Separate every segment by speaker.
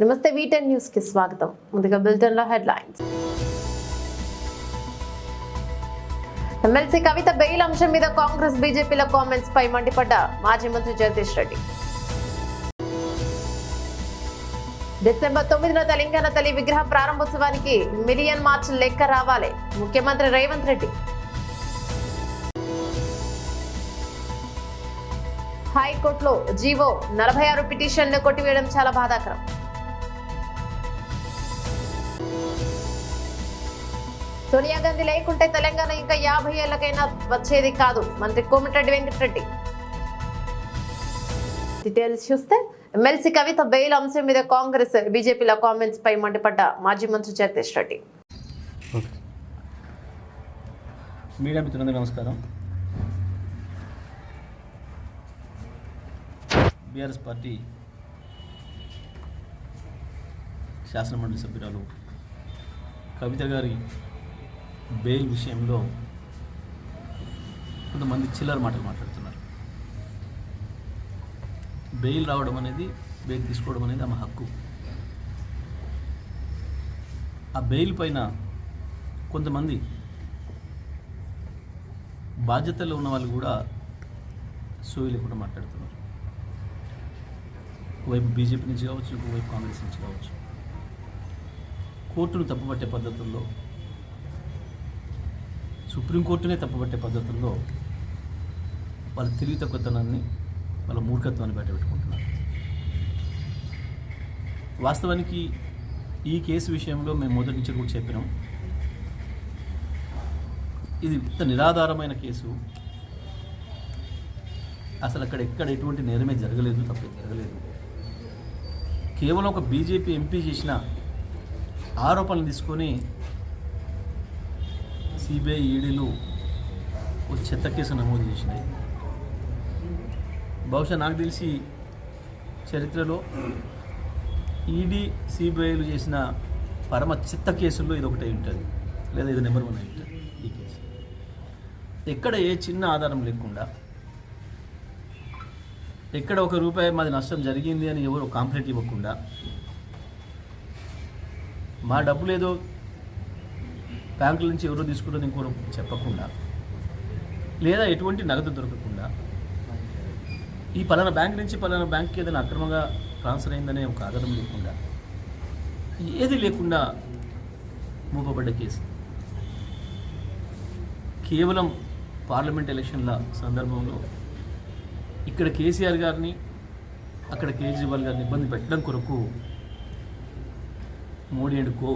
Speaker 1: నమస్తే వీటెన్ న్యూస్ కి స్వాగతం. ముందుగా బులెటిన్ లో హెడ్లైన్స్. ఎమ్మెల్సీ కవిత బెయిల్ అంశం మీద కాంగ్రెస్ బీజేపీల కామెంట్స్ పై మండిపడ్డ మాజీ మంత్రి జగదీష్ రెడ్డి. డిసెంబర్ 9న తెలంగాణ తల్లి విగ్రహ ప్రారంభోత్సవానికి మిలియన్ మార్చ్ లెక్క రావాలి, ముఖ్యమంత్రి రేవంత్ రెడ్డి. హైకోర్టులో జీవో 46 పిటిషన్ను కొట్టివేయడం చాలా బాధాకరం. సోనియా గాంధీ లేకుంటే తెలంగాణ ఇంకా 50 ఏళ్లకైనా వచ్చేది కాదు, మంత్రి కోమటిరెడ్డి వెంకటరెడ్డి. డీటెయిల్స్ చూస్తే ఎమ్మెల్సీ కవిత బెయిల్ అంశం మీద కాంగ్రెస్ బీజేపీల కామెంట్స్ పై మండిపడ్డ మాజీ మంత్రి జగదీష్ రెడ్డి.
Speaker 2: మీడియా మిత్రులందరికీ నమస్కారం. బీఆర్ఎస్ పార్టీ శాసనమండలి సభ్యురాలు కవిత గారి బెయిల్ విషయంలో కొంతమంది చిల్లర మాటలు మాట్లాడుతున్నారు. బెయిల్ రావడం అనేది, బెయిల్ తీసుకోవడం అనేది ఆమె హక్కు. ఆ బెయిల్ పైన కొంతమంది బాధ్యతల్లో ఉన్న వాళ్ళు కూడా సోయి లేకుండా మాట్లాడుతున్నారు. ఒకవైపు బీజేపీ నుంచి కావచ్చు, ఒకవైపు కాంగ్రెస్ నుంచి కావచ్చు. కోర్టును తప్పుపట్టే పద్ధతుల్లో, సుప్రీంకోర్టునే తప్పుపట్టే పద్ధతుల్లో వాళ్ళ తెలివి తక్కువతనాన్ని, వాళ్ళ మూర్ఖత్వాన్ని బయటపెట్టుకుంటున్నారు. వాస్తవానికి ఈ కేసు విషయంలో మేము మొదటి నుంచి కూడా చెప్పినాం, ఇది ఇంత నిరాధారమైన కేసు. అసలు ఎక్కడ ఎటువంటి నేరమే జరగలేదు, తప్పే జరగలేదు. కేవలం ఒక బీజేపీ ఎంపీ చేసిన ఆరోపణలు తీసుకొని సిబిఐ, ఈడీలు ఒక చెత్త కేసు నమోదు చేసినాయి. బహుశా నాకు తెలిసి చరిత్రలో ఈడీ, సిబిఐలు చేసిన పరమ చెత్త కేసుల్లో ఇది ఒకటే ఉంటుంది, లేదా ఇది నెంబర్ 1 ఉంటుంది. ఈ కేసు ఎక్కడ ఏ చిన్న ఆధారం లేకుండా, ఎక్కడ ₹1 మాది నష్టం జరిగింది అని ఎవరు కాంప్లైంట్ ఇవ్వకుండా, మా డబ్బులు ఏదో బ్యాంకుల నుంచి ఎవరో తీసుకుంటుంది ఇంకోరు చెప్పకుండా, లేదా ఎటువంటి నగదు దొరకకుండా, ఈ పలానా బ్యాంక్ నుంచి పలానా బ్యాంక్కి ఏదైనా అక్రమంగా ట్రాన్స్ఫర్ అయిందనే ఒక ఆధారం లేకుండా, ఏది లేకుండా మూపబడ్డ కేసు. కేవలం పార్లమెంట్ ఎలక్షన్ల సందర్భంలో ఇక్కడ కేసీఆర్ గారిని, అక్కడ కేజ్రీవాల్ గారిని ఇబ్బంది పెట్టడం కొరకు మోడీ అండ్ కో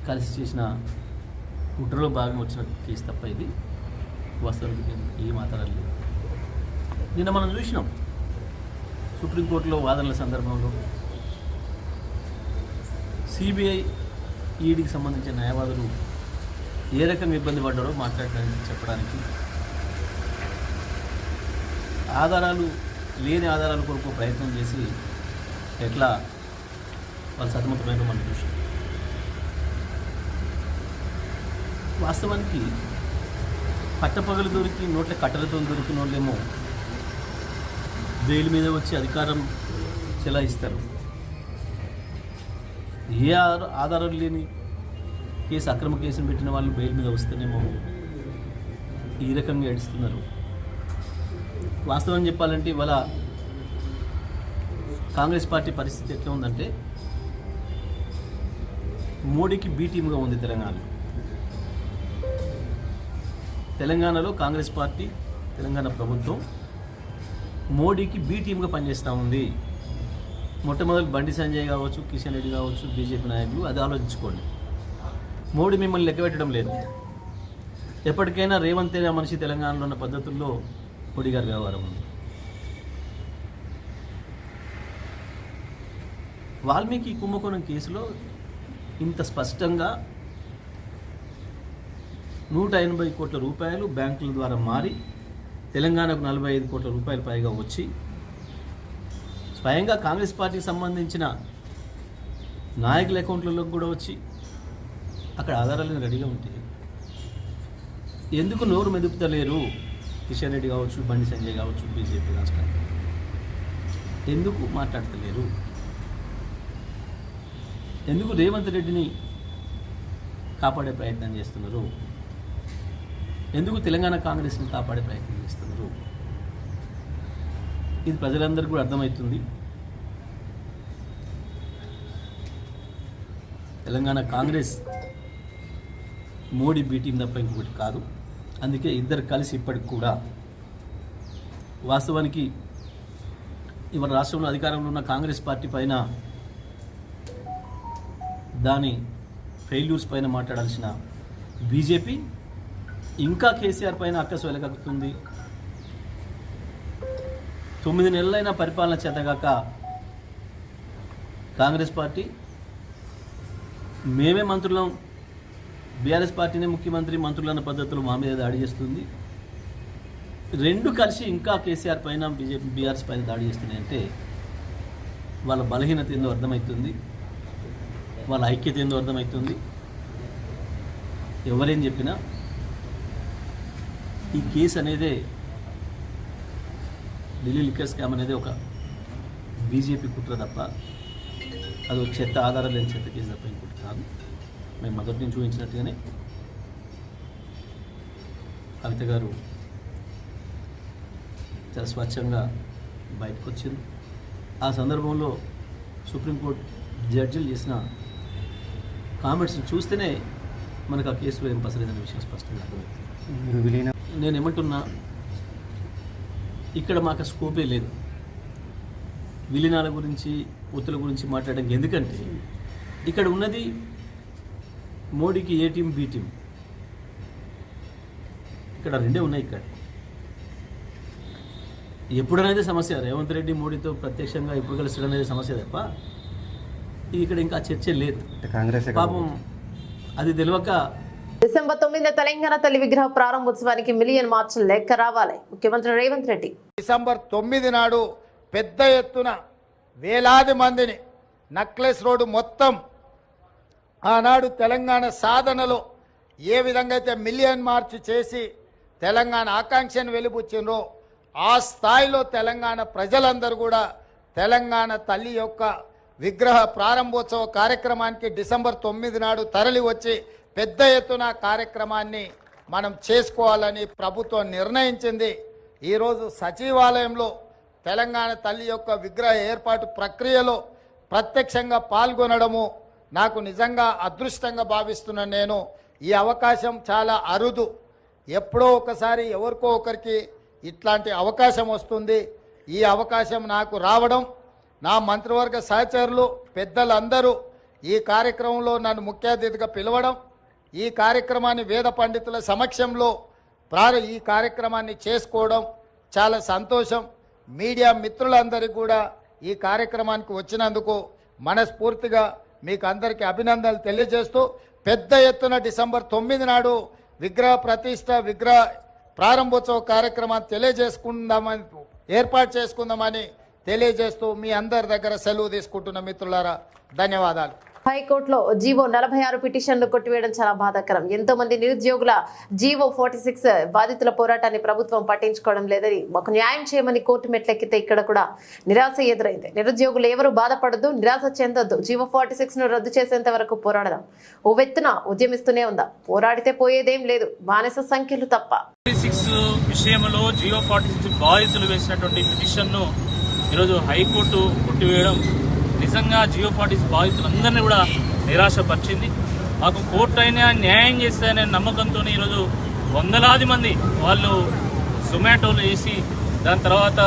Speaker 2: కలిసి చేసిన కుట్రలో భాగంగా వచ్చిన కేసు తప్ప ఇది వాస్తవానికి ఏం ఆధారాలు లేవు. నిన్న మనం చూసినాం సుప్రీంకోర్టులో వాదనల సందర్భంలో సిబిఐ, ఈడీకి సంబంధించిన న్యాయవాదులు ఏ రకంగా ఇబ్బంది పడ్డారో మాట్లాడడానికి, చెప్పడానికి, ఆధారాలు లేని ఆధారాల కొరకు ప్రయత్నం చేసి ఎట్లా వాళ్ళు సతమతమైన మనం చూసాం. వాస్తవానికి పట్టపగలు దొరికి నోట్ల కట్టలతో దొరికిన వాళ్ళేమో బెయిల్ మీద వచ్చి అధికారం చెలాయిస్తారు. ఏ ఆధారం లేని కేసు, అక్రమ కేసును పెట్టిన వాళ్ళు బెయిల్ మీద వస్తేనేమో ఈ రకంగా ఏడుస్తున్నారు. వాస్తవం చెప్పాలంటే ఇవాళ కాంగ్రెస్ పార్టీ పరిస్థితి ఎట్లా ఉందంటే, మోడీకి బీ టీమ్గా ఉంది తెలంగాణలో కాంగ్రెస్ పార్టీ, తెలంగాణ ప్రభుత్వం మోడీకి బీ టీమ్గా పనిచేస్తూ ఉంది. మొట్టమొదటి బండి సంజయ్ కావచ్చు, కిషన్ రెడ్డి కావచ్చు, బీజేపీ నాయకులు అది ఆలోచించుకోండి. మోడీ మిమ్మల్ని లెక్క పెట్టడం లేదు. ఎప్పటికైనా రేవంత్ అనే మనిషి తెలంగాణలో ఉన్న పద్ధతుల్లో మోడీ గారి వ్యవహారం ఉంది. వాల్మీకి కుంభకోణం కేసులో ఇంత స్పష్టంగా 180 కోట్ల రూపాయలు బ్యాంకుల ద్వారా మారి తెలంగాణకు 45 కోట్ల రూపాయలు పైగా వచ్చి, స్వయంగా కాంగ్రెస్ పార్టీకి సంబంధించిన నాయకుల అకౌంట్లలోకి కూడా వచ్చి అక్కడ ఆధారాలను రెడీగా ఉంటాయి. ఎందుకు నోరు మెదుపుతలేరు కిషన్ రెడ్డి కావచ్చు, బండి సంజయ్ కావచ్చు, బీజేపీ రాష్ట్ర ఎందుకు మాట్లాడతలేరు? ఎందుకు రేవంత్ రెడ్డిని కాపాడే ప్రయత్నం చేస్తున్నారు? ఎందుకు తెలంగాణ కాంగ్రెస్ని కాపాడే ప్రయత్నం చేస్తున్నారు? ఇది ప్రజలందరికీ కూడా అర్థమవుతుంది. తెలంగాణ కాంగ్రెస్ మోడీ బీ టీం తప్ప ఇంకొకటి కాదు. అందుకే ఇద్దరు కలిసి ఇప్పటికి కూడా వాస్తవానికి ఇవాళ రాష్ట్రంలో అధికారంలో ఉన్న కాంగ్రెస్ పార్టీ పైన దాని ఫెయిల్యూర్స్ పైన మాట్లాడాల్సిన బీజేపీ ఇంకా కేసీఆర్ పైన అక్కసు వెలగక్కుతుంది. 9 నెలలైన పరిపాలన చేతగాక కాంగ్రెస్ పార్టీ మేమే మంత్రులం, బీఆర్ఎస్ పార్టీనే ముఖ్యమంత్రి మంత్రులన్న పద్ధతిలో మా మీద దాడి చేస్తుంది. రెండు కలిసి ఇంకా కేసీఆర్ పైన బీజేపీ బీఆర్ఎస్ పైన దాడి చేస్తున్నాయి అంటే వాళ్ళ బలహీనత ఏందో అర్థమవుతుంది, వాళ్ళ ఐక్యత ఏందో అర్థమవుతుంది. ఎవరేం చెప్పినా ఈ కేసు అనేదే ఢిల్లీ లిక్కర్ స్కామ్ అనేది ఒక బీజేపీ కుట్ర తప్ప అది ఒక చెత్త ఆధారం లేని చెత్త కేసు తప్ప ఇంకోటి కాదు. మేము మొదటి నుంచి చూపించినట్టుగానే కవిత గారు చాలా స్వచ్ఛంగా బయటకు వచ్చింది. ఆ సందర్భంలో సుప్రీంకోర్టు జడ్జిలు చేసిన కామెంట్స్ని చూస్తేనే మనకు ఆ కేసులో ఏం పసలేదనే విషయం స్పష్టంగా అర్థమవుతుంది. నేను ఏమంటున్నా, ఇక్కడ మాకు స్కోపే లేదు విలీనాల గురించి ఒత్తుల గురించి మాట్లాడడానికి. ఎందుకంటే ఇక్కడ ఉన్నది మోడీకి ఏ టీం బి టీం, ఇక్కడ రెండే ఉన్నాయి. ఇక్కడ ఎప్పుడనేది సమస్య, రేవంత్ రెడ్డి మోడీతో ప్రత్యక్షంగా ఎప్పుడు కలుస్తాడు అనేది సమస్య తప్ప ఇక్కడ ఇంకా చర్చ లేదు. కాంగ్రెస్ పాపం అది తెలియక
Speaker 1: డిసెంబర్ 9 తెలంగాణ తల్లి విగ్రహ ప్రారంభోత్సవానికి మిలియన్ మార్చ్ లెక్క రావాలి. ముఖ్యమంత్రి రేవంత్ రెడ్డి
Speaker 3: డిసెంబర్ 9 నాడు పెద్ద ఎత్తున వేలాది మందిని నక్లెస్ రోడ్డు మొత్తం ఆనాడు తెలంగాణ సాధనలో ఏ విధంగా అయితే మిలియన్ మార్చ్ చేసి తెలంగాణ ఆకాంక్షను వెలిబుచ్చిండ్రో ఆ స్థాయిలో తెలంగాణ ప్రజలందరూ కూడా తెలంగాణ తల్లి యొక్క విగ్రహ ప్రారంభోత్సవ కార్యక్రమానికి డిసెంబర్ 9 నాడు తరలి వచ్చి పెద్ద ఎత్తున కార్యక్రమాన్ని మనం చేసుకోవాలని ప్రభుత్వం నిర్ణయించింది. ఈరోజు సచివాలయంలో తెలంగాణ తల్లి యొక్క విగ్రహ ఏర్పాటు ప్రక్రియలో ప్రత్యక్షంగా పాల్గొనడము నాకు నిజంగా అదృష్టంగా భావిస్తున్నాను. నేను ఈ అవకాశం చాలా అరుదు, ఎప్పుడో ఒకసారి ఎవరికో ఒకరికి ఇట్లాంటి అవకాశం వస్తుంది. ఈ అవకాశం నాకు రావడం, నా మంత్రివర్గ సహచరులు పెద్దలందరూ ఈ కార్యక్రమంలో నన్ను ముఖ్య అతిథిగా పిలవడం, ఈ కార్యక్రమాన్ని వేద పండితుల సమక్షంలో ఈ కార్యక్రమాన్ని చేసుకోవడం చాలా సంతోషం. మీడియా మిత్రులందరికీ కూడా ఈ కార్యక్రమానికి వచ్చినందుకు మనస్ఫూర్తిగా మీకు అందరికీ అభినందనలు తెలియజేస్తూ పెద్ద ఎత్తున డిసెంబర్ 9 నాడు విగ్రహ ప్రతిష్ట విగ్రహ ప్రారంభోత్సవ కార్యక్రమాన్ని ఏర్పాటు చేసుకుందామని తెలియజేస్తూ మీ అందరి దగ్గర సెలవు తీసుకుంటున్న మిత్రులారా ధన్యవాదాలు.
Speaker 1: హైకోర్టులో జీవో 46 పిటిషన్లు కొట్టివేయడం చాలా బాధాకరం. ఎంతో మంది నిరుద్యోగుల జీవో 46 బాధితుల పోరాటాన్ని ప్రభుత్వం పట్టించుకోవడం లేదని ఒక న్యాయం చేయమని కోర్టు మెట్లెక్కితే ఇక్కడ కూడా నిరాశ ఎదురైంది. నిరుద్యోగులు ఎవరు బాధపడద్దు, నిరాశ చెందొద్దు. జీవో 46 ను రద్దు చేసేంత వరకు పోరాడదాం. ఓ వెత్తున ఉద్యమిస్తూనే ఉందా, పోరాడితే పోయేదేం లేదు, బానిస సంఖ్యలు తప్ప.
Speaker 4: 46 విషయంలో జీవో 46 బాధితులు వేసినటువంటి పిటిషన్ను ఈరోజు హైకోర్టు కొట్టివేయడం నిజంగా జీవో 46 బాధితులందరినీ కూడా నిరాశపరిచింది. మాకు కోర్టు అయినా న్యాయం చేస్తాయనే నమ్మకంతో ఈరోజు వందలాది మంది వాళ్ళు జొమాటోలు చేసి దాని తర్వాత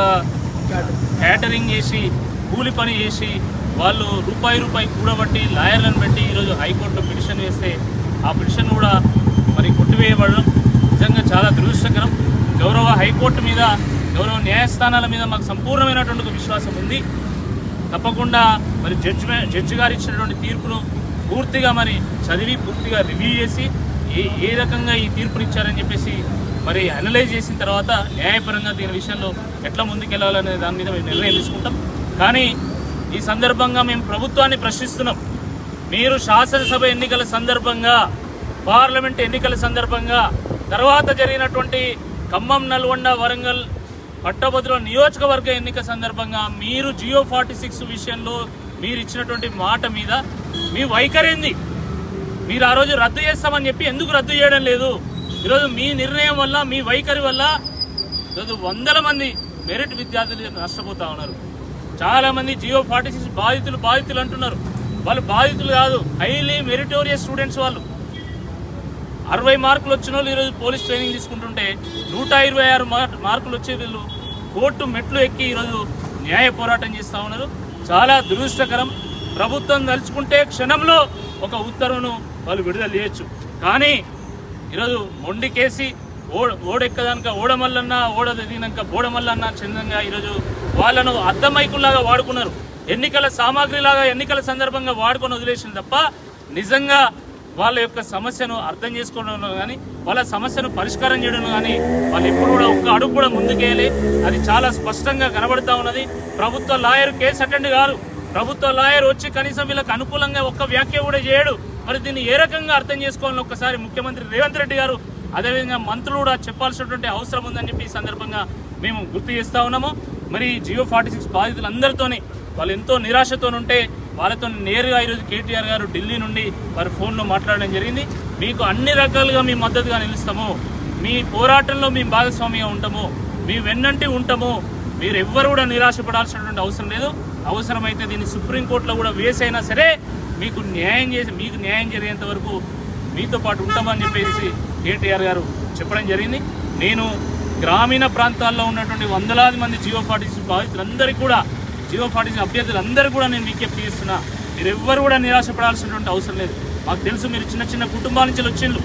Speaker 4: క్యాటరింగ్ చేసి కూలి పని చేసి వాళ్ళు రూపాయి కూడబట్టి లాయర్లను పెట్టి ఈరోజు హైకోర్టులో పిటిషన్ వేస్తే ఆ పిటిషన్ కూడా మరి కొట్టివేయబడడం నిజంగా చాలా దురదృష్టకరం. గౌరవ హైకోర్టు మీద, గౌరవ న్యాయస్థానాల మీద మాకు సంపూర్ణమైనటువంటి విశ్వాసం ఉంది. తప్పకుండా మరి జడ్జి గారు ఇచ్చినటువంటి తీర్పును పూర్తిగా మరి చదివి పూర్తిగా రివ్యూ చేసి ఏ రకంగా ఈ తీర్పుని ఇచ్చారని చెప్పేసి మరి అనలైజ్ చేసిన తర్వాత న్యాయపరంగా దీని విషయంలో ఎట్లా ముందుకెళ్లాలనే దాని మీద మేము నిర్ణయం తీసుకుంటాం. కానీ ఈ సందర్భంగా మేము ప్రభుత్వాన్ని ప్రశ్నిస్తున్నాం. మీరు శాసనసభ ఎన్నికల సందర్భంగా, పార్లమెంట్ ఎన్నికల సందర్భంగా, తర్వాత జరిగినటువంటి ఖమ్మం, నల్గొండ, వరంగల్ పట్టభద్రుల నియోజకవర్గ ఎన్నిక సందర్భంగా మీరు జియో 46 విషయంలో మీరు ఇచ్చినటువంటి మాట మీద మీ వైఖరింది. మీరు ఆ రోజు రద్దు చేస్తామని చెప్పి ఎందుకు రద్దు చేయడం లేదు? ఈరోజు మీ నిర్ణయం వల్ల, మీ వైఖరి వల్ల ఈరోజు వందల మంది మెరిట్ విద్యార్థులు నష్టపోతా ఉన్నారు. చాలామంది జియో 46 బాధితులు అంటున్నారు. వాళ్ళు బాధితులు కాదు, హైలీ మెరిటోరియస్ స్టూడెంట్స్. వాళ్ళు 60 మార్కులు వచ్చిన వాళ్ళు ఈరోజు పోలీస్ ట్రైనింగ్ తీసుకుంటుంటే 126 మార్కులు వచ్చే వీళ్ళు కోర్టు మెట్లు ఎక్కి ఈరోజు న్యాయ పోరాటం చేస్తూ ఉన్నారు. చాలా దురదృష్టకరం. ప్రభుత్వం తలుచుకుంటే క్షణంలో ఒక ఉత్తర్వును వాళ్ళు విడుదల చేయొచ్చు. కానీ ఈరోజు మొండికేసి ఓడెక్కదానిక ఓడమల్లన్నా, ఓడదిగినాక బోడమల్లన్నా చందంగా ఈరోజు వాళ్ళను అద్దమైకుల్లాగా వాడుకున్నారు. ఎన్నికల సామాగ్రిలాగా ఎన్నికల సందర్భంగా వాడుకొని వదిలేసింది తప్ప నిజంగా వాళ్ళ యొక్క సమస్యను అర్థం చేసుకోవడంలో కానీ, వాళ్ళ సమస్యను పరిష్కారం చేయడంలో కానీ వాళ్ళు ఎప్పుడు కూడా ఒక్క అడుగు కూడా ముందుకేయాలి. అది చాలా స్పష్టంగా కనబడుతూ ఉన్నది. ప్రభుత్వ లాయర్ కేసు అటెండ్ కాదు. ప్రభుత్వ లాయర్ వచ్చి కనీసం వీళ్ళకి అనుకూలంగా ఒక్క వ్యాఖ్య కూడా చేయడు. మరి దీన్ని ఏ రకంగా అర్థం చేసుకోవాలని ఒక్కసారి ముఖ్యమంత్రి రేవంత్ రెడ్డి గారు, అదేవిధంగా మంత్రులు కూడా చెప్పాల్సినటువంటి అవసరం ఉందని చెప్పి ఈ సందర్భంగా మేము గుర్తు చేస్తూ ఉన్నాము. మరి జియో 46 బాధితులందరితోని వాళ్ళు ఎంతో నిరాశతో ఉంటే వాళ్ళతో నేరుగా ఈరోజు కేటీఆర్ గారు ఢిల్లీ నుండి వారి ఫోన్లో మాట్లాడడం జరిగింది. మీకు అన్ని రకాలుగా మీ మద్దతుగా నిలుస్తాము, మీ పోరాటంలో మేము భాగస్వామిగా ఉంటాము, మీ వెన్నంటి ఉంటాము. మీరు ఎవ్వరు కూడా నిరాశపడాల్సినటువంటి అవసరం లేదు. అవసరమైతే దీన్ని సుప్రీంకోర్టులో కూడా వేసైనా సరే మీకు న్యాయం జరిగేంత వరకు మీతో పాటు ఉంటామని చెప్పేసి కేటీఆర్ గారు చెప్పడం జరిగింది. నేను గ్రామీణ ప్రాంతాల్లో ఉన్నటువంటి వందలాది మంది జియో 46 బాధితులందరికీ కూడా, జియో 46 అభ్యర్థులందరికీ కూడా నేను విజ్ఞప్తి చేస్తున్నా, మీరు ఎవ్వరు కూడా నిరాశపడాల్సినటువంటి అవసరం లేదు. మాకు తెలుసు మీరు చిన్న కుటుంబాల నుంచి వచ్చిండ్రు,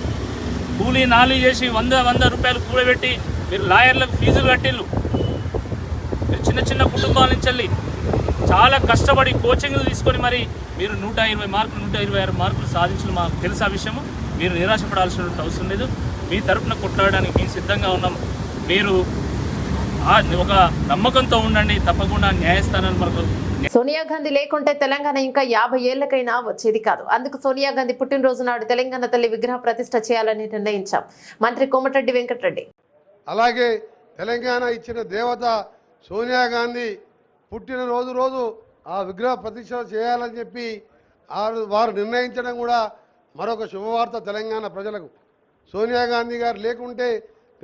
Speaker 4: కూలీ నాలీ చేసి 100 రూపాయలు కూడబెట్టి మీరు లాయర్లకు ఫీజులు కట్టిళ్ళు. మీరు చిన్న కుటుంబాల నుంచి వెళ్ళి చాలా కష్టపడి కోచింగ్లు తీసుకొని మరి మీరు 120 మార్కులు 126 మార్కులు సాధించిన మాకు తెలుసు. ఆ విషయము మీరు నిరాశపడాల్సినటువంటి అవసరం లేదు. మీ తరఫున కొట్లాడడానికి మేము సిద్ధంగా ఉన్నాం. మీరు ఒక నమ్మకంతో ఉండండి. తప్పకుండా న్యాయస్థానాలు మనకు.
Speaker 1: సోనియా గాంధీ లేకుంటే తెలంగాణ ఇంకా 50 ఏళ్లకైనా వచ్చేది కాదు. అందుకు సోనియా గాంధీ పుట్టినరోజు నాడు తెలంగాణ తల్లి విగ్రహ ప్రతిష్ఠ చేయాలని నిర్ణయించాం. మంత్రి కోమటిరెడ్డి వెంకటరెడ్డి.
Speaker 5: అలాగే తెలంగాణ ఇచ్చిన దేవత సోనియా గాంధీ పుట్టినరోజు ఆ విగ్రహ ప్రతిష్ఠ చేయాలని చెప్పి వారు నిర్ణయించడం కూడా మరొక శుభవార్త తెలంగాణ ప్రజలకు. సోనియా గాంధీ గారు లేకుంటే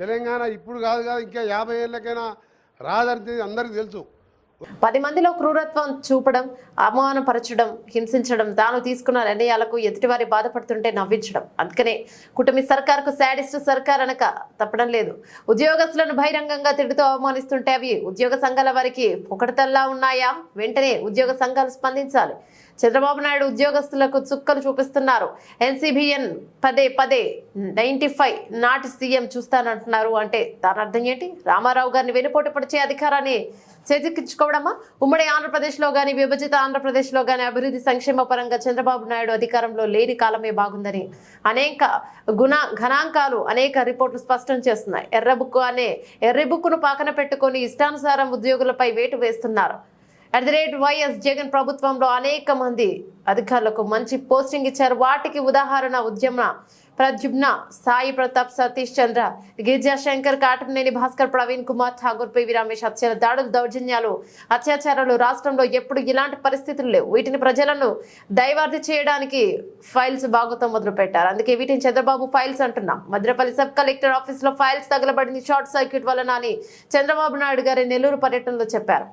Speaker 5: తెలంగాణ ఇప్పుడు కాదు ఇంకా 50 ఏళ్ళకైనా రాదని అందరికీ తెలుసు.
Speaker 1: 10 మందిలో క్రూరత్వం చూపడం, అవమానపరచడం, హింసించడం, తాను తీసుకున్న నిర్ణయాలకు ఎదుటివారి బాధపడుతుంటే నవ్వించడం. అందుకనే కుటుంబీ సర్కార్కు శాడిస్ట్ సర్కార్ అనక తప్పడం లేదు. ఉద్యోగస్తులను బహిరంగంగా తిడుతూ అవమానిస్తుంటే అవి ఉద్యోగ సంఘాల వారికి పొకటతల్లా ఉన్నాయా? వెంటనే ఉద్యోగ సంఘాలు స్పందించాలి. చంద్రబాబు నాయుడు ఉద్యోగస్తులకు చుక్కలు చూపిస్తున్నారు. ఎన్సీబీఎన్ పదే 95 నాటి సీఎం చూస్తానంటున్నారు. అంటే దాని అర్థం ఏంటి? రామారావు గారిని వెనుపోటు పడిచే అధికారాన్ని చేజిక్కించుకోవడమా? ఉమ్మడి ఆంధ్రప్రదేశ్లో కానీ విభజిత ఆంధ్రప్రదేశ్లో కానీ అభివృద్ధి సంక్షేమ పరంగా చంద్రబాబు నాయుడు అధికారంలో లేని కాలమే బాగుందని అనేక గణాంకాలు, అనేక రిపోర్టులు స్పష్టం చేస్తున్నాయి. ఎర్ర బుక్కును పాకన పెట్టుకొని ఇష్టానుసారం ఉద్యోగులపై వేటు వేస్తున్నారు. వైఎస్ జగన్ ప్రభుత్వంలో అనేక మంది అధికారులకు మంచి పోస్టింగ్ ఇచ్చారు. వాటికి ఉదాహరణ ఉద్యమ ప్రద్యుమ్న, సాయి ప్రతాప్, సతీష్ చంద్ర, గిరిజా శంకర్, కాటమనేని భాస్కర్, ప్రవీణ్ కుమార్ ఠాగూర్, పివి రమేష్ హత్యల దాడులు, దౌర్జన్యాలు, అత్యాచారాలు రాష్ట్రంలో ఎప్పుడు ఇలాంటి పరిస్థితులు లేవు. వీటిని ప్రజలను డైవర్ట్ చేయడానికి ఫైల్స్ బాగుతో మొదలు పెట్టారు. అందుకే వీటిని చంద్రబాబు ఫైల్స్ అంటున్నాం. మద్రపల్లి సబ్ కలెక్టర్ ఆఫీస్ లో ఫైల్స్ తగలబడింది షార్ట్ సర్క్యూట్ వలన అని చంద్రబాబు నాయుడు గారి నెల్లూరు పర్యటనలో చెప్పారు.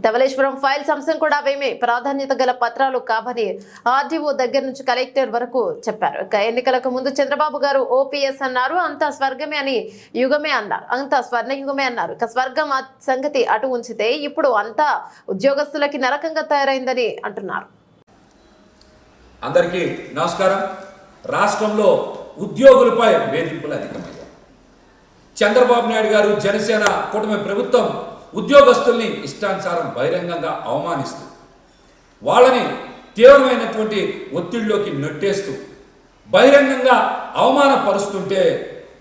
Speaker 1: ధవళేశ్వరం ఫైల్స్ అంశం కూడా అవేమీ ప్రాధాన్యత గల పత్రాలు కావని ఆర్డీఓ దగ్గర నుంచి కలెక్టర్ వరకు చెప్పారు. ఎన్నికలకు ముందు చంద్రబాబు గారు ఓపీఎస్ అన్నారు, అంతా స్వర్గమే అని యుగమే అన్నారు, అంతా స్వర్ణయుగమే అన్నారు. స్వర్గం సంగతి అటు ఉంచితే ఇప్పుడు అంతా ఉద్యోగస్తులకి నరకంగా తయారైందని అంటున్నారు.
Speaker 6: అందరికీ నమస్కారం. రాష్ట్రంలో ఉద్యోగులపై వేధింపులు అధికమయ్యాయి. చంద్రబాబు నాయుడు గారు జనసేన కూటమి ప్రభుత్వం ఉద్యోగస్తుల్ని ఇష్టానుసారం బహిరంగంగా అవమానిస్తూ వాళ్ళని తీవ్రమైనటువంటి ఒత్తిడిలోకి నెట్టేస్తూ బహిరంగంగా అవమానపరుస్తుంటే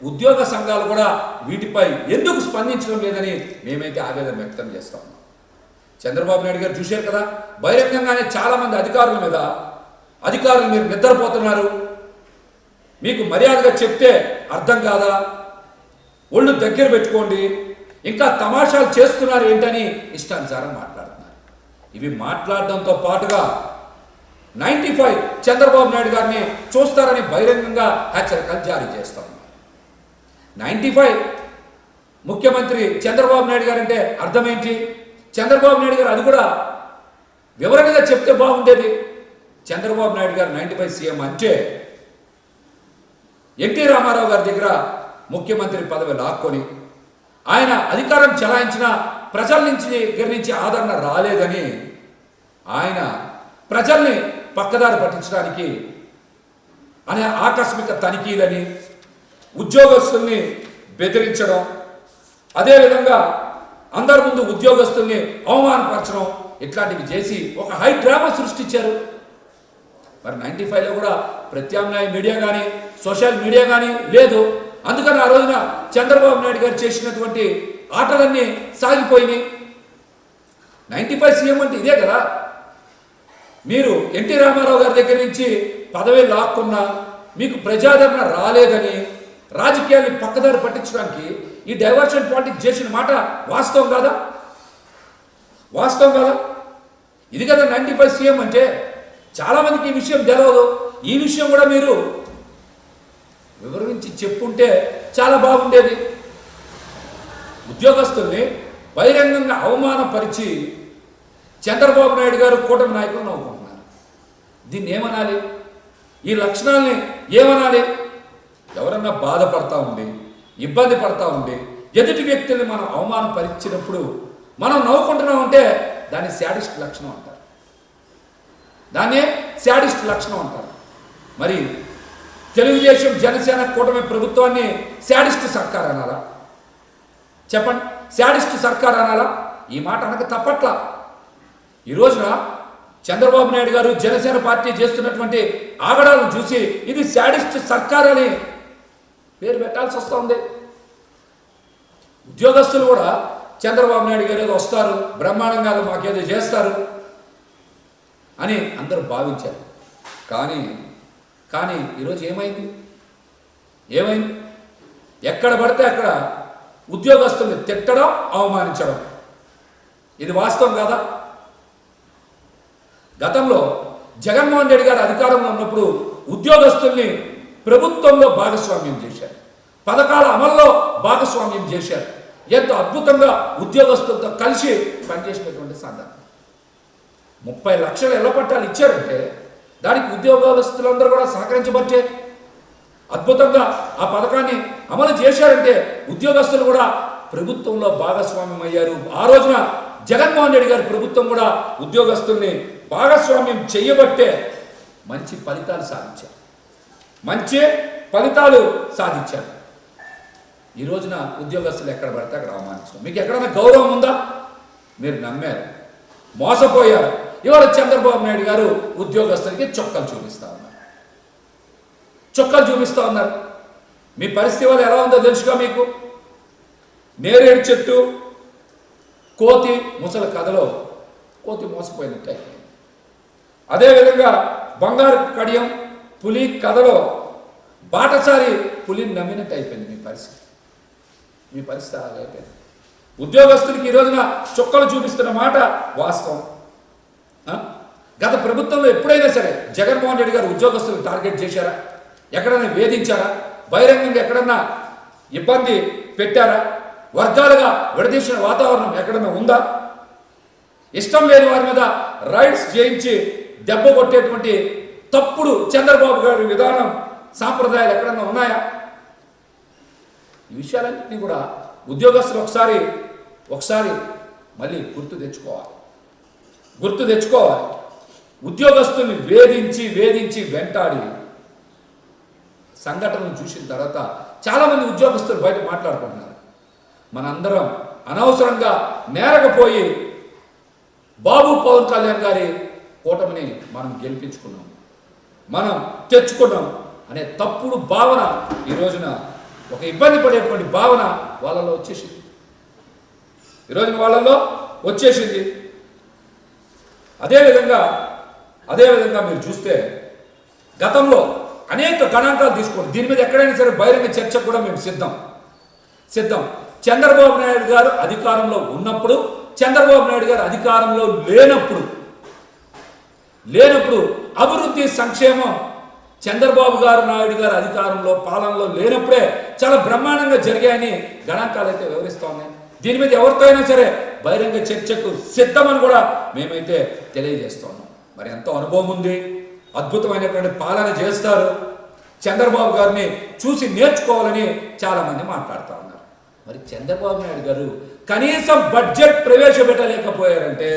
Speaker 6: ఉద్యోగ సంఘాలు కూడా వీటిపై ఎందుకు స్పందించడం లేదని మేమైతే ఆవేదన వ్యక్తం చేస్తాం. చంద్రబాబు నాయుడు గారు చూశారు కదా, బహిరంగంగానే చాలామంది అధికారులు మీరు నిద్రపోతున్నారు, మీకు మర్యాదగా చెప్తే అర్థం కాదా, ఒళ్ళు దగ్గర పెట్టుకోండి, ఇంకా తమాషాలు చేస్తున్నారు ఏంటని ఇష్టానుసారం మాట్లాడుతున్నారు. ఇవి మాట్లాడడంతో పాటుగా 95 చంద్రబాబు నాయుడు గారిని చూస్తారని బహిరంగంగా హెచ్చరికలు జారీ చేస్తాం. 95 ముఖ్యమంత్రి చంద్రబాబు నాయుడు గారు అంటే అర్థం ఏంటి? చంద్రబాబు నాయుడు గారు అది కూడా వివరంగా చెప్తే బాగుండేది. చంద్రబాబు నాయుడు గారు 95 సీఎం అంటే ఎన్టీ రామారావు గారి దగ్గర ముఖ్యమంత్రి పదవి లాక్కొని ఆయన అధికారం చెలాయించిన ప్రజల దగ్గర నుంచి ఆదరణ రాలేదని ఆయన ప్రజల్ని పక్కదారి పట్టించడానికి అనే ఆకస్మిక తనిఖీలని, ఉద్యోగస్తుల్ని బెదిరించడం, అదేవిధంగా అందరి ముందు ఉద్యోగస్తుల్ని అవమానపరచడం, ఇట్లాంటివి చేసి ఒక హై డ్రామా సృష్టించారు. మరి 95లో కూడా ప్రత్యామ్నాయ మీడియా కానీ సోషల్ మీడియా కానీ లేదు. అందుకని ఆ రోజున చంద్రబాబు నాయుడు గారు చేసినటువంటి ఆటలన్నీ సాగిపోయినాయి. 95 సీఎం అంటే ఇదే కదా. మీరు ఎన్టీ రామారావు గారి దగ్గర నుంచి పదవి లాక్కున్నా మీకు ప్రజాదరణ రాలేదని రాజకీయాన్ని పక్కదారి పట్టించడానికి ఈ డైవర్షన్ పాలిటిక్స్ చేసిన మాట వాస్తవం కాదా? వాస్తవం కాదా? ఇది కదా 95 సీఎం అంటే. చాలామందికి ఈ విషయం తెలియదు. ఈ విషయం కూడా మీరు వివరించి చెప్పుంటే చాలా బాగుండేది. ఉద్యోగస్తుల్ని బహిరంగంగా అవమానపరిచి చంద్రబాబు నాయుడు గారు కూటమి నాయకులు నవ్వుకుంటున్నారు. దీన్ని ఏమనాలి? ఈ లక్షణాలని ఏమనాలి? ఎవరన్నా బాధపడతా ఉండి ఇబ్బంది పడతా ఉండి ఎదుటి వ్యక్తుల్ని మనం అవమానపరిచినప్పుడు మనం నవ్వుకుంటున్నామంటే దాన్ని శాడిస్ట్ లక్షణం అంటారు. దాన్నే శాడిస్ట్ లక్షణం అంటారు. మరి తెలుగుదేశం జనసేన కూటమి ప్రభుత్వాన్ని శాడిస్ట్ సర్కార్ అనాలా? చెప్పండి, శాడిస్ట్ సర్కార్ అనాలా? ఈ మాట అనక తప్పట్ల. ఈ రోజున చంద్రబాబు నాయుడు గారు జనసేన పార్టీ చేస్తున్నటువంటి ఆగడాలను చూసి ఇది శాడిస్ట్ సర్కార్ అని పేరు పెట్టాల్సి వస్తుంది. ఉద్యోగస్తులు కూడా చంద్రబాబు నాయుడు గారు ఏదో వస్తారు, బ్రహ్మాండంగా మాకేదో చేస్తారు అని అందరూ భావించారు. కానీ ఈరోజు ఏమైంది? ఎక్కడ పడితే అక్కడ ఉద్యోగస్తుల్ని తిట్టడం, అవమానించడం. ఇది వాస్తవం కాదా? గతంలో జగన్మోహన్ రెడ్డి గారు అధికారంలో ఉన్నప్పుడు ఉద్యోగస్తుల్ని ప్రభుత్వంలో భాగస్వామ్యం చేశారు, పథకాల అమల్లో భాగస్వామ్యం చేశారు. ఎంతో అద్భుతంగా ఉద్యోగస్తులతో కలిసి పనిచేసినటువంటి సందర్భం. 30 లక్షల ఇళ్ల పట్టాలు ఇచ్చారంటే దానికి ఉద్యోగస్తులందరూ కూడా సహకరించబట్టే. అద్భుతంగా ఆ పథకాన్ని అమలు చేశారంటే ఉద్యోగస్తులు కూడా ప్రభుత్వంలో భాగస్వామ్యం అయ్యారు. ఆ రోజున జగన్మోహన్ రెడ్డి గారి ప్రభుత్వం కూడా ఉద్యోగస్తుల్ని భాగస్వామ్యం చేయబట్టే మంచి ఫలితాలు సాధించారు. ఈ రోజున ఉద్యోగస్తులు ఎక్కడ పడితే అక్కడ అవమానించారు. మీకు ఎక్కడైనా గౌరవం ఉందా? మీరు నమ్మారు, మోసపోయారు. ఇవాళ చంద్రబాబు నాయుడు గారు ఉద్యోగస్తులకి చొక్కాలు చూపిస్తా ఉన్నారు. మీ పరిస్థితి వల్ల ఎలా ఉందో తెలుసుగా మీకు. నేరేడు చెట్టు కోతి ముసలి కథలో కోతి మోసపోయినట్టే. అదేవిధంగా బంగారు కడియం పులి కథలో బాటసారి పులిని నమ్మినట్టు అయిపోయింది మీ పరిస్థితి అలాగే అయిపోయింది. ఉద్యోగస్తులకి ఈ రోజున చొక్కలు చూపిస్తున్న మాట వాస్తవం. గత ప్రభుత్వంలో ఎప్పుడైనా సరే జగన్మోహన్ రెడ్డి గారు ఉద్యోగస్తులను టార్గెట్ చేశారా? ఎక్కడైనా వేధించారా? బహిరంగంగా ఎక్కడన్నా ఇబ్బంది పెట్టారా? వర్గాలుగా విడదీసిన వాతావరణం ఎక్కడన్నా ఉందా? ఇష్టం లేని వారి మీద రైడ్స్ చేయించి దెబ్బ కొట్టేటువంటి తప్పుడు చంద్రబాబు గారి విధానం, సాంప్రదాయాలు ఎక్కడన్నా ఉన్నాయా? ఈ విషయాలన్నింటినీ కూడా ఉద్యోగస్తులు ఒకసారి మళ్ళీ గుర్తు తెచ్చుకోవాలి. ఉద్యోగస్తుల్ని వేధించి వెంటాడి సంఘటనలు చూసిన తర్వాత చాలామంది ఉద్యోగస్తులు బయట మాట్లాడుకుంటున్నారు. మనందరం అనవసరంగా నేరకపోయి బాబు పవన్ కళ్యాణ్ గారి కూటమిని మనం గెలిపించుకున్నాం, మనం తెచ్చుకున్నాం అనే తప్పుడు భావన ఈ రోజున ఒక ఇబ్బంది పడేటువంటి భావన వాళ్ళలో వచ్చేసింది. అదేవిధంగా మీరు చూస్తే గతంలో అనేక గణాంకాలు తీసుకోండి. దీని మీద ఎక్కడైనా సరే బహిరంగ చర్చకు కూడా మేము సిద్ధం. చంద్రబాబు నాయుడు గారు అధికారంలో ఉన్నప్పుడు చంద్రబాబు నాయుడు గారు అధికారంలో లేనప్పుడు అభివృద్ధి సంక్షేమం చంద్రబాబు నాయుడు గారు అధికారంలో పాలనలో లేనప్పుడే చాలా బ్రహ్మాండంగా జరిగాయని గణాంకాలు అయితే వివరిస్తూ ఉన్నాయి. దీని మీద ఎవరితో అయినా సరే బహిరంగ చర్చకు సిద్ధమని కూడా మేమైతే తెలియజేస్తూ ఉన్నాం. మరి ఎంతో అనుభవం ఉంది, అద్భుతమైనటువంటి పాలన చేస్తారు, చంద్రబాబు గారిని చూసి నేర్చుకోవాలని చాలామంది మాట్లాడుతూ ఉన్నారు. మరి చంద్రబాబు నాయుడు గారు కనీసం బడ్జెట్ ప్రవేశపెట్టలేకపోయారంటే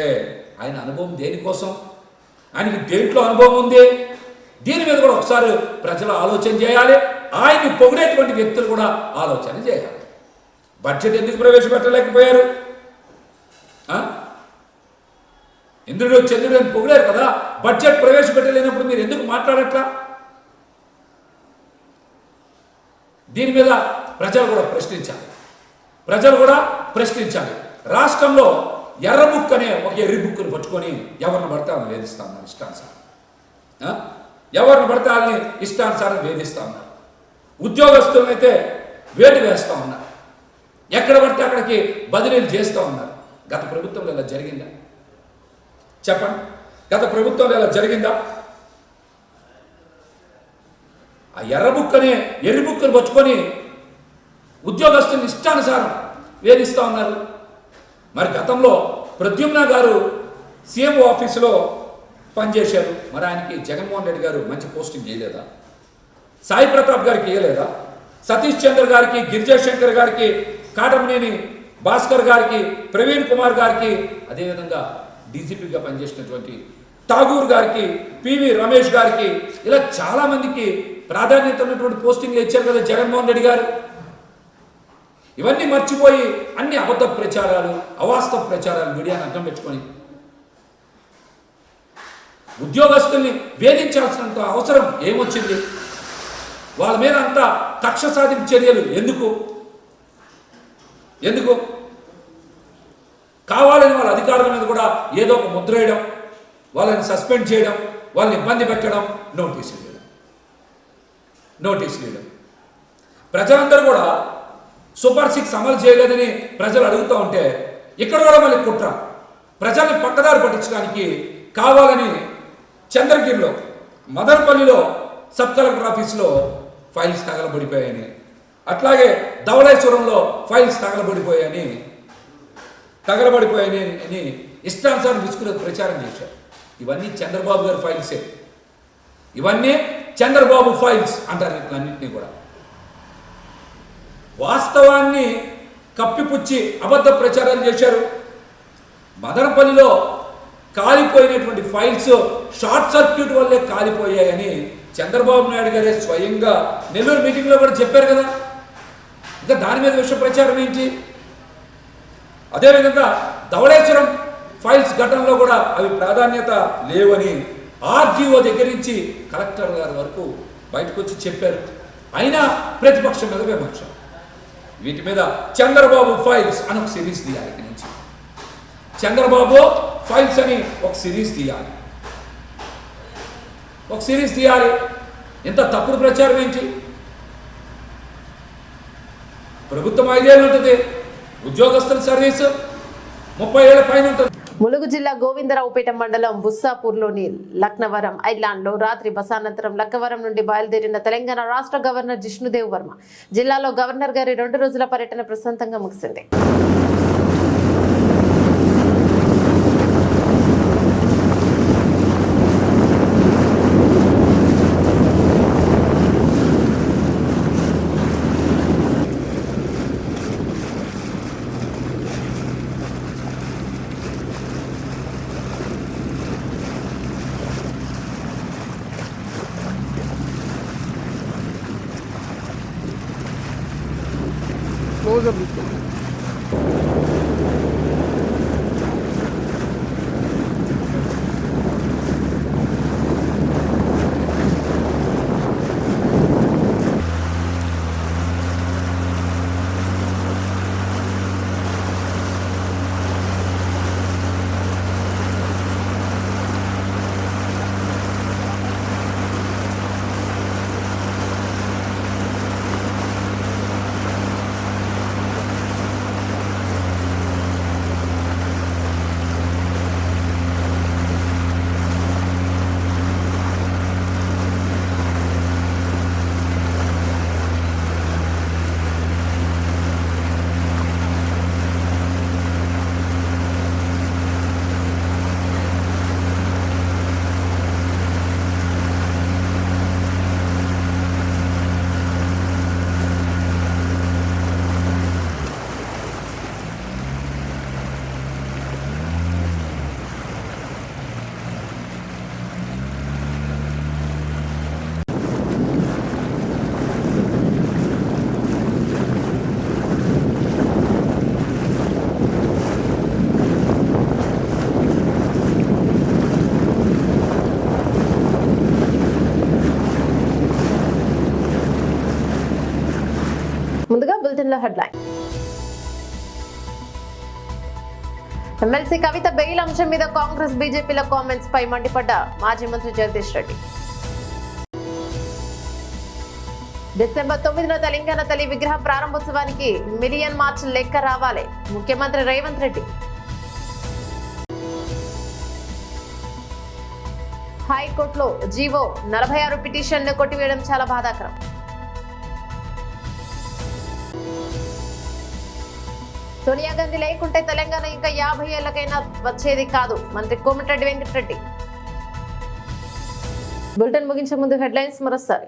Speaker 6: ఆయన అనుభవం దేనికోసం, ఆయనకి దేంట్లో అనుభవం ఉంది, దీని మీద కూడా ఒకసారి ప్రజలు ఆలోచన చేయాలి. ఆయన్ని పొగిడేటువంటి వ్యక్తులు కూడా ఆలోచన చేయాలి. బడ్జెట్ ఎందుకు ప్రవేశపెట్టలేకపోయారు? ఇంద్రుడు చంద్రుడు అని పొగిడారు కదా, బడ్జెట్ ప్రవేశపెట్టలేనప్పుడు మీరు ఎందుకు మాట్లాడట్లా? దీని మీద ప్రజలు కూడా ప్రశ్నించాలి. రాష్ట్రంలో ఎర్ర బుక్ అనే ఒక ఎర్రి బుక్ను పట్టుకొని ఎవరిని పడితే వాళ్ళని వేధిస్తా ఉన్నారు ఇష్టానుసారం. ఎవరిని పడితే వాళ్ళని ఇష్టానుసారం వేధిస్తూ ఉన్నారు. ఉద్యోగస్తులను అయితే వేటు వేస్తూ ఉన్నారు. ఎక్కడ పడితే అక్కడికి బదిలీలు చేస్తూ ఉన్నారు. గత ప్రభుత్వంలో ఇలా జరిగిందా? చెప్పండి, గత ప్రభుత్వంలో ఇలా జరిగిందా? ఆ ఎర్ర బుక్ను పట్టుకొని ఉద్యోగస్తులను ఇష్టానుసారం వేధిస్తూ ఉన్నారు. మరి గతంలో ప్రద్యుమ్న గారు సీఎం ఆఫీసులో పనిచేశారు. మరి ఆయనకి జగన్మోహన్ రెడ్డి గారు మంచి పోస్టింగ్ చేయలేదా? సాయి ప్రతాప్ గారికి ఇవ్వలేదా? సతీష్ చంద్ర గారికి, గిరిజాశంకర్ గారికి, కాటమనేని భాస్కర్ గారికి, ప్రవీణ్ కుమార్ గారికి, అదేవిధంగా డీజీపీగా పనిచేసినటువంటి ఠాగూర్ గారికి, పివి రమేష్ గారికి, ఇలా చాలామందికి ప్రాధాన్యత ఉన్నటువంటి పోస్టింగ్లు ఇచ్చారు కదా జగన్మోహన్ రెడ్డి గారు. ఇవన్నీ మర్చిపోయి అన్ని అబద్ధ ప్రచారాలు, అవాస్తవ ప్రచారాలు మీడియాను అడ్డం పెట్టుకొని ఉద్యోగస్తుల్ని వేధించాల్సినంత అవసరం ఏమొచ్చింది? వాళ్ళ మీద అంత కక్ష సాధింపు చర్యలు ఎందుకు? కావాలని వాళ్ళ అధికారుల మీద కూడా ఏదో ఒక ముద్ర వేయడం, వాళ్ళని సస్పెండ్ చేయడం, వాళ్ళని ఇబ్బంది పెట్టడం, నోటీసులు ఇవ్వడం. ప్రజలందరూ కూడా సూపర్ 6 అమలు చేయలేదని ప్రజలు అడుగుతూ ఉంటే ఇక్కడ కూడా మళ్ళీ కుట్ర, ప్రజల్ని పక్కదారి పట్టించడానికి కావాలని చంద్రగిరిలో, మదనపల్లిలో సబ్ కలెక్టర్ ఆఫీసులో ఫైల్స్ తగలబడిపోయాయని, అట్లాగే ధవళేశ్వరంలో ఫైల్స్ తగలబడిపోయాయని ఇష్టానుసారం విసుకునే ప్రచారం చేశారు. ఇవన్నీ చంద్రబాబు గారి ఫైల్సే. ఇవన్నీ చంద్రబాబు ఫైల్స్ అంటారు. ఇట్లన్నింటినీ కూడా వాస్తవాన్ని కప్పిపుచ్చి అబద్ధ ప్రచారాలు చేశారు. మదనపల్లిలో కాలిపోయినటువంటి ఫైల్స్ షార్ట్ సర్క్యూట్ వల్లే కాలిపోయాయని చంద్రబాబు నాయుడు గారే స్వయంగా నెల్లూరు మీటింగ్లో కూడా చెప్పారు కదా. ఇంకా దాని మీద విషయ ప్రచారం ఏంటి? అదేవిధంగా ధవళేశ్వరం ఫైల్స్ ఘటనలో కూడా అవి ప్రాధాన్యత లేవని ఆర్జీఓ దగ్గర నుంచి కలెక్టర్ గారి వరకు బయటకు వచ్చి చెప్పారు. అయినా ప్రతిపక్షం మీద విమర్శ. వీటి మీద చంద్రబాబు ఫైల్స్ అని ఒక సిరీస్ తీయాలి. ఇక్కడి నుంచి చంద్రబాబు ఫైల్స్ అని ఒక సిరీస్ తీయాలి. ఎంత తప్పుడు ప్రచారం ఏంటి? ప్రభుత్వం 5 ఏళ్ళు ఉంటుంది, ఉద్యోగస్తుల సర్వీసు 30 ఏళ్ల పైన ఉంటుంది.
Speaker 1: ములుగు జిల్లా గోవిందరావుపేట మండలం బుస్సాపూర్లోని లక్నవరం ఐలాండ్లో రాత్రి బసానంతరం లక్కవరం నుండి బయలుదేరిన తెలంగాణ రాష్ట్ర గవర్నర్ జిష్ణుదేవ్ వర్మ జిల్లాలో గవర్నర్ గారి 2 రోజుల పర్యటన ప్రశాంతంగా ముగిసింది.
Speaker 5: క్లోజర్ తీసుకోండి.
Speaker 1: హెడ్లైన్. ఎమ్మెల్సీ కవిత బెయిల్ అంశం మీద కాంగ్రెస్ బీజేపీల కామెంట్స్ పై మండిపడ్డ మాజీ మంత్రి జగదీష్ రెడ్డి. డిసెంబర్ 9న తెలంగాణ తల్లి విగ్రహ ప్రారంభోత్సవానికి మిలియన్ మార్చ్ లెక్క రావాలి ముఖ్యమంత్రి రేవంత్ రెడ్డి. హైకోర్టులో జీవో 46 పిటిషన్ను కొట్టివేయడం చాలా బాధాకరం. సోనియా గాంధీ లేకుంటే తెలంగాణ ఇంకా 50 ఏళ్లకైనా వచ్చేది కాదు మంత్రి కోమటిరెడ్డి వెంకటరెడ్డి. బులెటిన్ ముగించే ముందు హెడ్లైన్స్ మరోసారి.